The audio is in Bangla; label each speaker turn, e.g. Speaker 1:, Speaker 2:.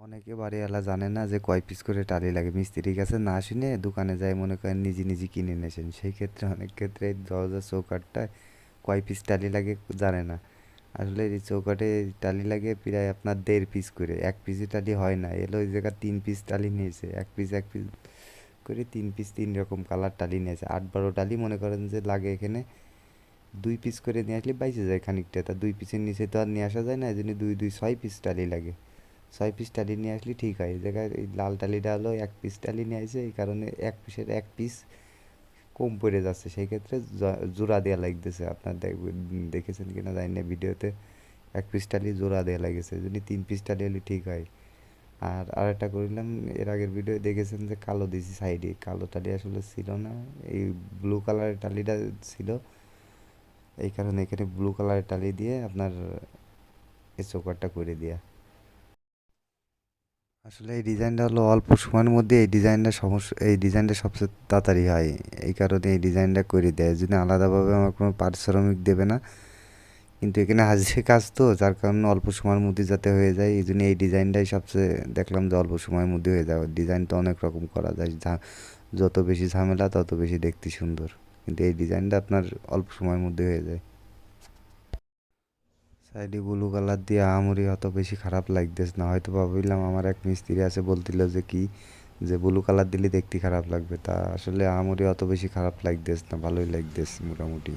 Speaker 1: অনেকে বাড়িওয়ালা জানে না যে কয় পিস করে টালি লাগে, মিস্ত্রির কাছে না শুনে দোকানে যায় মনে করেন নিজে নিজে কিনে নিয়েছেন, সেই ক্ষেত্রে অনেক ক্ষেত্রে এই দরজা চৌকাঠটায় কয় পিস টালি লাগে জানে না। আসলে এই চৌকাঠে টালি লাগে প্রায় আপনার 1.5 পিস করে, 1 পিসে টালি হয় না, এলো ওই জায়গায় 3 পিস টালি নিয়েছে, এক পিস করে 3 পিস 3 রকম কালার টালি নিয়েছে, 8-12 টালি মনে করেন যে লাগে এখানে। 2 পিস করে নিয়ে আসলে বাইচে যায় খানিকটা, তা 2 পিসের নিচে তো আর নিয়ে আসা যায় না, এই জন্য 2 2 6 পিস টালি লাগে। 6 পিস টালি নিয়ে আসলে ঠিক হয়। এই জায়গায় এই লাল টালিটা হলো 1 পিস টালি নিয়ে আসে, এই কারণে 1 পিস কম পড়ে যাচ্ছে, সেই ক্ষেত্রে জোড়া দেওয়া লাগতেছে। আপনার দেখেছেন কিনা জানি না ভিডিওতে, 1 পিস টালি জোড়া দেওয়া লাগেছে, এই জন্য 3 পিস টালি হলে ঠিক হয়। আর আরেকটা করলাম, এর আগের ভিডিও দেখেছেন যে কালো দিছি সাইডে, কালো টালি আসলে ছিল না, এই ব্লু কালারের টালিটা ছিল, এই কারণে এখানে ব্লু কালারের টালি দিয়ে আপনার এই চৌকাটটা করে দেয়া। আসলে এই ডিজাইনটা হলো অল্প সময়ের মধ্যে এই ডিজাইনটা সবচেয়ে তাড়াতাড়ি হয়, এই কারণে এই ডিজাইনটা করে দেয়। এই জন্য আলাদাভাবে আমার কোনো পারিশ্রমিক দেবে না, কিন্তু এখানে হাজিরা কাজ তো, যার কারণে অল্প সময়ের মধ্যে যাতে হয়ে যায়, এই জন্য এই ডিজাইনটাই সবচেয়ে দেখলাম যে অল্প সময়ের মধ্যে হয়ে যায়। ডিজাইন তো অনেক রকম করা যায়, যত বেশি ঝামেলা তত বেশি দেখতে সুন্দর, কিন্তু এই ডিজাইনটা আপনার অল্প সময়ের মধ্যে হয়ে যায়। সাইডে ব্লু কালার দিয়ে আহামরি অত বেশি খারাপ লাগতেছে না, হয়তো ভাবিলাম আমার এক মিস্ত্রি আছে বলছিল যে কি, যে ব্লু কালার দিলে দেখতে খারাপ লাগবে, তা আসলে আহামরি অত বেশি খারাপ লাগতেছে না, ভালোই লাগতেছে মোটামুটি।